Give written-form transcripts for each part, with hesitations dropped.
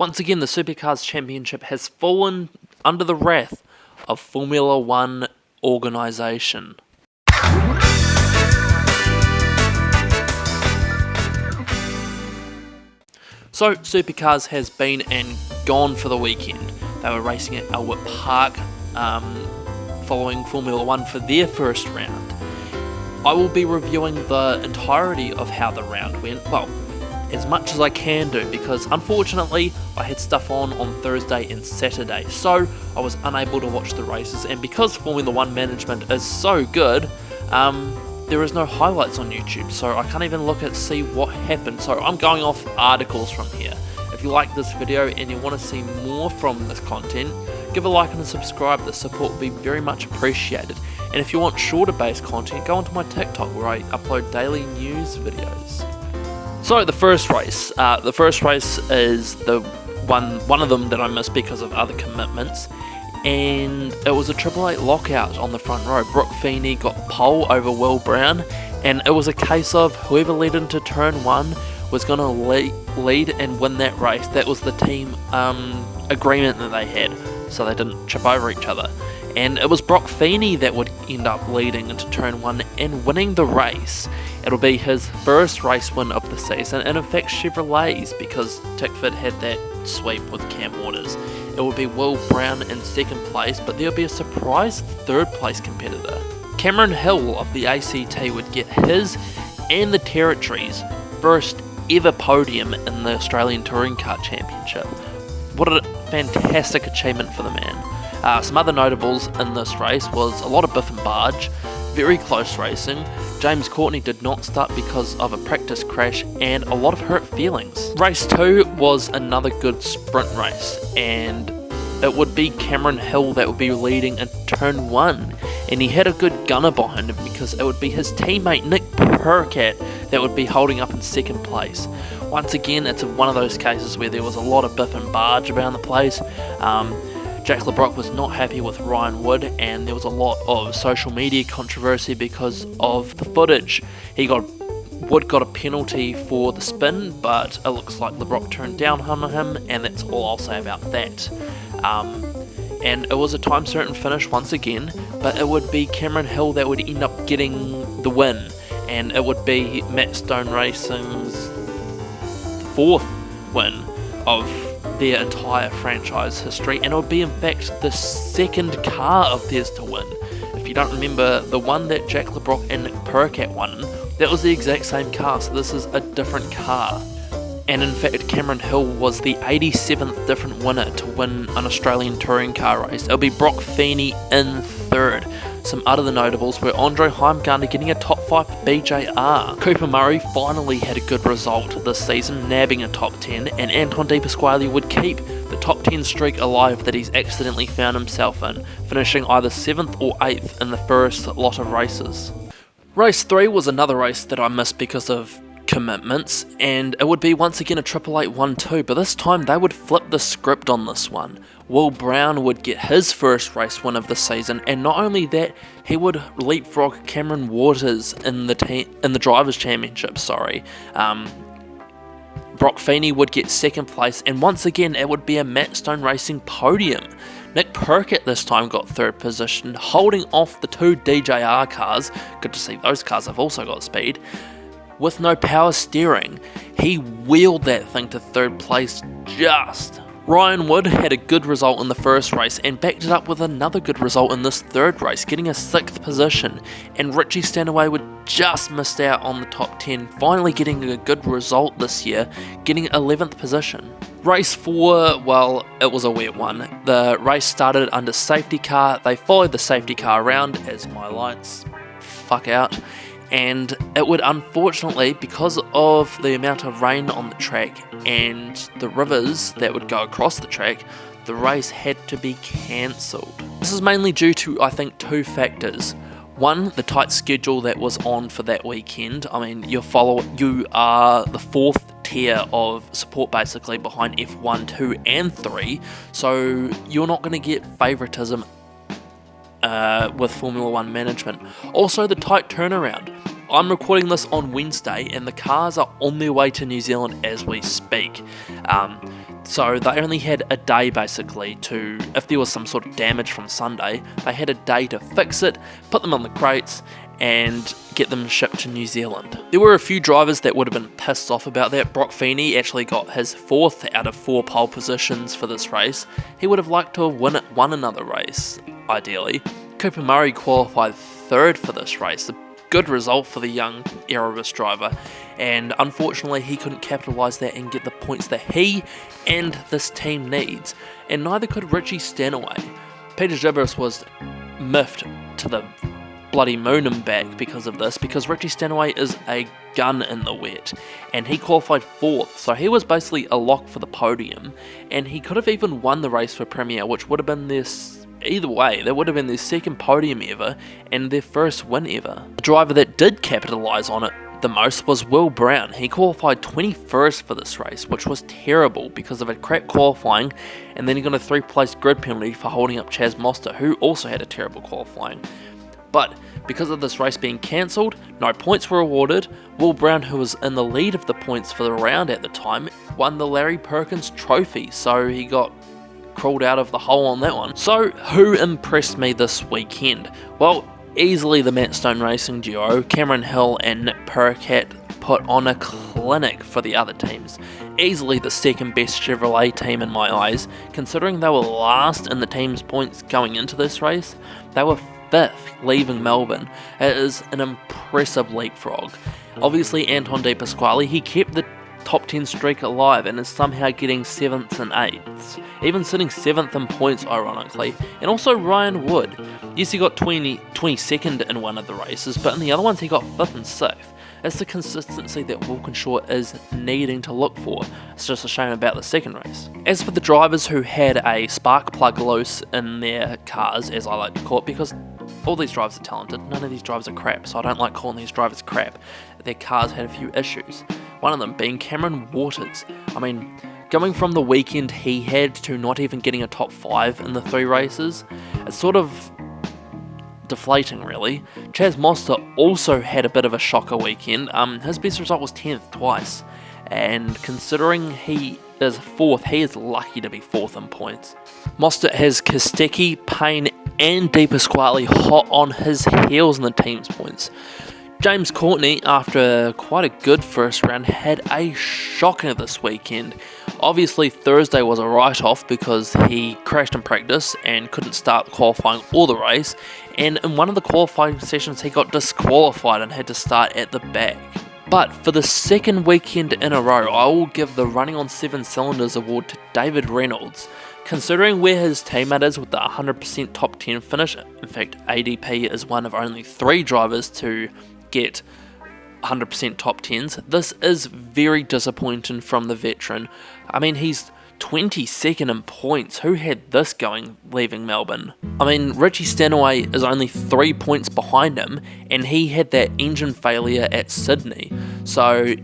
Once again, the Supercars Championship has fallen under the wrath of Formula One organisation. So, Supercars has been and gone for the weekend. They were racing at Albert Park following Formula One for their first round. I will be reviewing the entirety of how the round went, well, as much as I can do, because unfortunately I had stuff on Thursday and Saturday, so I was unable to watch the races, and because Formula One management is so good, there is no highlights on YouTube, so I can't even look at see what happened, so I'm going off articles from here. If you like this video and you want to see more from this content, give a like and a subscribe. The support would be very much appreciated. And if you want shorter based content, go onto my TikTok where I upload daily news videos. So the first race is the one of them that I missed because of other commitments, and it was a Triple Eight lockout on the front row. Brooke Feeney got pole over Will Brown, and it was a case of whoever led into turn one was going to lead and win that race. That was the team agreement that they had, so they didn't chip over each other. And it was Brooke Feeney that would end up leading into turn one and winning the race. It'll be his first race win of the season, and in fact Chevrolet's, because Tickford had that sweep with Cam Waters. It will be Will Brown in second place, but there'll be a surprise third place competitor. Cameron Hill of the ACT would get his and the Territory's first ever podium in the Australian Touring Car Championship. What a fantastic achievement for the man. Some other notables in this race was a lot of biff and barge, very close racing. James Courtney did not start because of a practice crash and a lot of hurt feelings. Race 2 was another good sprint race, and it would be Cameron Hill that would be leading in turn 1, and he had a good gunner behind him because it would be his teammate Nick Percat that would be holding up in second place. Once again, it's one of those cases where there was a lot of biff and barge around the place. Jack LeBrock was not happy with Ryan Wood, and there was a lot of social media controversy because of the footage. Wood got a penalty for the spin, but it looks like LeBrock turned down on him, and that's all I'll say about that. And it was a time certain finish once again, but it would be Cameron Hill that would end up getting the win, and it would be Matt Stone Racing's fourth win of their entire franchise history, and it would be in fact the second car of theirs to win. If you don't remember, the one that Jack LeBrock and Nick Percat won, that was the exact same car, so this is a different car. And in fact, Cameron Hill was the 87th different winner to win an Australian touring car race. It'll be Brooke Feeney in third. Some other notables were Andre Heimgartner getting a top 5 BJR. Cooper Murray finally had a good result this season, nabbing a top 10, and Anton De Pasquale would keep the top 10 streak alive that he's accidentally found himself in, finishing either 7th or 8th in the first lot of races. Race 3 was another race that I missed because of commitments, and it would be once again a Triple Eight 1-2, but this time they would flip the script on this one. Will Brown would get his first race win of the season, and not only that, he would leapfrog Cameron Waters in the Drivers' Championship. Brooke Feeney would get second place, and once again it would be a Matt Stone Racing podium. Nick Percat this time got third position, holding off the two DJR cars. Good to see those cars have also got speed. With no power steering, he wheeled that thing to third place just. Ryan Wood had a good result in the first race and backed it up with another good result in this third race, getting a 6th position, and Richie Stanaway would just missed out on the top 10, finally getting a good result this year, getting 11th position. Race 4, well, it was a wet one. The race started under safety car. They followed the safety car around as my lights fuck out, and it would unfortunately, because of the amount of rain on the track and the rivers that would go across the track, the race had to be cancelled. This is mainly due to, I think, two factors. One, the tight schedule that was on for that weekend. I mean, you are the fourth tier of support basically behind F1, 2 and 3, so you're not going to get favouritism with Formula 1 management. Also, the tight turnaround. I'm recording this on Wednesday and the cars are on their way to New Zealand as we speak. So they only had a day basically to, if there was some sort of damage from Sunday, they had a day to fix it, put them on the crates, and get them shipped to New Zealand. There were a few drivers that would have been pissed off about that. Brock Feeney actually got his 4th out of 4 pole positions for this race. He would have liked to have won another race, ideally. Cooper Murray qualified 3rd for this race, a good result for the young Erebus driver, and unfortunately he couldn't capitalise that and get the points that he and this team needs, and neither could Richie Stanaway. Peter Gibbous was miffed to the bloody moon and back because of this, because Richie Stanaway is a gun in the wet, and he qualified 4th, so he was basically a lock for the podium, and he could have even won the race for Premier, which would have been either way, that would have been their 2nd podium ever, and their 1st win ever. The driver that did capitalise on it the most was Will Brown. He qualified 21st for this race, which was terrible because of a crap qualifying, and then he got a 3rd place grid penalty for holding up Chaz Mostert, who also had a terrible qualifying. But because of this race being cancelled, no points were awarded. Will Brown, who was in the lead of the points for the round at the time, won the Larry Perkins Trophy, so he got crawled out of the hole on that one. So who impressed me this weekend? Well, easily the Matt Stone Racing duo. Cameron Hill and Nick Percat put on a clinic for the other teams. Easily the 2nd best Chevrolet team in my eyes, considering they were last in the team's points going into this race. They were 5th leaving Melbourne. It is an impressive leapfrog. Obviously Anton De Pasquale, he kept the top 10 streak alive and is somehow getting 7th and 8th, even sitting 7th in points ironically. And also Ryan Wood, yes, he got 22nd in one of the races, but in the other ones he got 5th and 6th. It's the consistency that Walkinshaw is needing to look for. It's just a shame about the 2nd race. As for the drivers who had a spark plug loose in their cars, as I like to call it, because all these drivers are talented, none of these drivers are crap, so I don't like calling these drivers crap. Their cars had a few issues. One of them being Cameron Waters. I mean, going from the weekend he had to not even getting a top 5 in the 3 races, it's sort of deflating really. Chaz Mostert also had a bit of a shocker weekend. His best result was 10th twice, and considering he is 4th, he is lucky to be 4th in points. Mostert has Kostecki, Payne and De Pasquale hot on his heels in the team's points. James Courtney, after quite a good first round, had a shocker this weekend. Obviously Thursday was a write-off because he crashed in practice and couldn't start qualifying or the race, and in one of the qualifying sessions he got disqualified and had to start at the back. But for the 2nd weekend in a row, I will give the Running on 7 Cylinders award to David Reynolds. Considering where his teammate is with the 100% top 10 finish, in fact ADP is one of only 3 drivers to get 100% top 10s, this is very disappointing from the veteran. I mean, he's 22nd in points. Who had this going leaving Melbourne? I mean, Richie Stanaway is only 3 points behind him, and he had that engine failure at Sydney. So,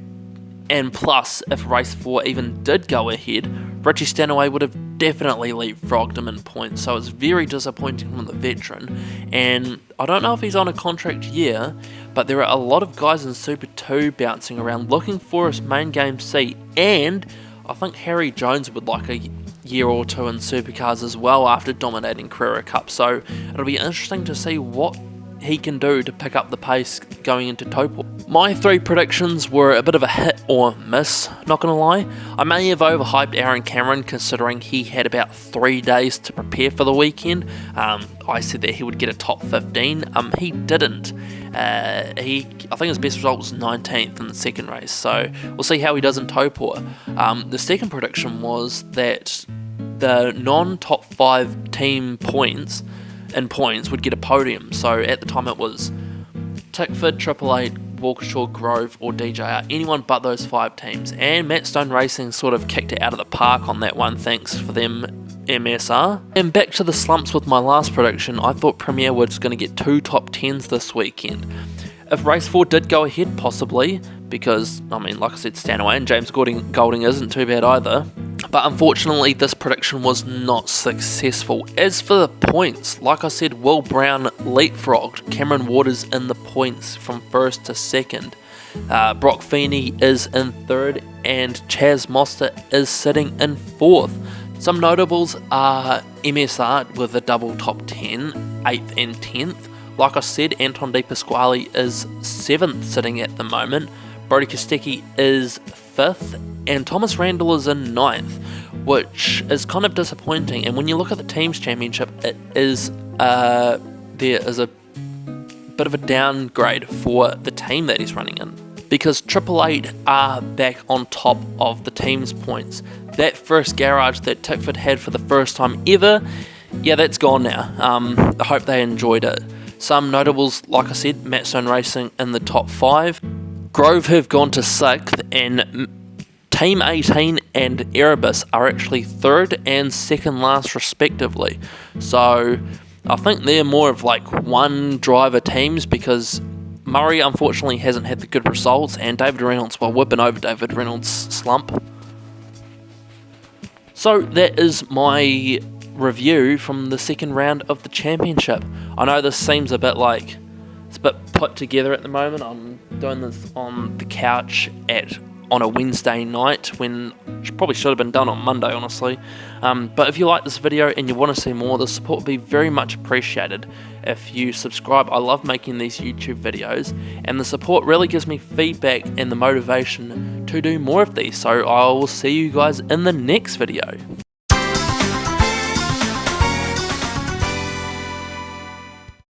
and plus, if race 4 even did go ahead, Richie Stanaway would have definitely leapfrogged him in points, so it's very disappointing from the veteran. And I don't know if he's on a contract year, but there are a lot of guys in Super 2 bouncing around looking for his main game seat, and I think Harry Jones would like a year or 2 in Supercars as well after dominating Carrera Cup, so it'll be interesting to see what he can do to pick up the pace going into Taupo. My 3 predictions were a bit of a hit or miss, not gonna lie. I may have overhyped Aaron Cameron considering he had about 3 days to prepare for the weekend. I said that he would get a top 15. He didn't. I think his best result was 19th in the 2nd race, so we'll see how he does in Taupo. The 2nd prediction was that the non-top 5 team points would get a podium. So at the time it was Tickford, Triple Eight, Walkinshaw, Grove or DJR, anyone but those 5 teams. And Matt Stone Racing sort of kicked it out of the park on that one, thanks for them MSR. And back to the slumps with my last prediction, I thought Premier was going to get 2 top 10s this weekend. If race 4 did go ahead, possibly, because, I mean, like I said, Stanaway and James Golding isn't too bad either. But unfortunately, this prediction was not successful. As for the points, like I said, Will Brown leapfrogged Cameron Waters in the points from 1st to 2nd. Brock Feeney is in 3rd, and Chaz Mostert is sitting in 4th. Some notables are MSR with a double top 10, 8th and 10th. Like I said, Anton De Pasquale is 7th sitting at the moment, Brody Kostecki is 5th, and Thomas Randall is in 9th, which is kind of disappointing. And when you look at the Teams Championship, it is there is a bit of a downgrade for the team that he's running in, because Triple Eight are back on top of the team's points. That first garage that Tickford had for the first time ever, yeah, that's gone now. I hope they enjoyed it. Some notables, like I said, Matt Stone Racing in the top 5. Grove have gone to 6th, and Team 18 and Erebus are actually 3rd and 2nd last respectively. So I think they're more of like one driver teams, because Murray unfortunately hasn't had the good results, and David Reynolds, well, whipping over David Reynolds' slump. So that is my review from the second round of the championship. I know this seems a bit like it's a bit put together at the moment. I'm doing this on the couch on a Wednesday night, when it probably should have been done on Monday, honestly. But if you like this video and you want to see more, the support would be very much appreciated if you subscribe. I love making these YouTube videos, and the support really gives me feedback and the motivation to do more of these. So I will see you guys in the next video.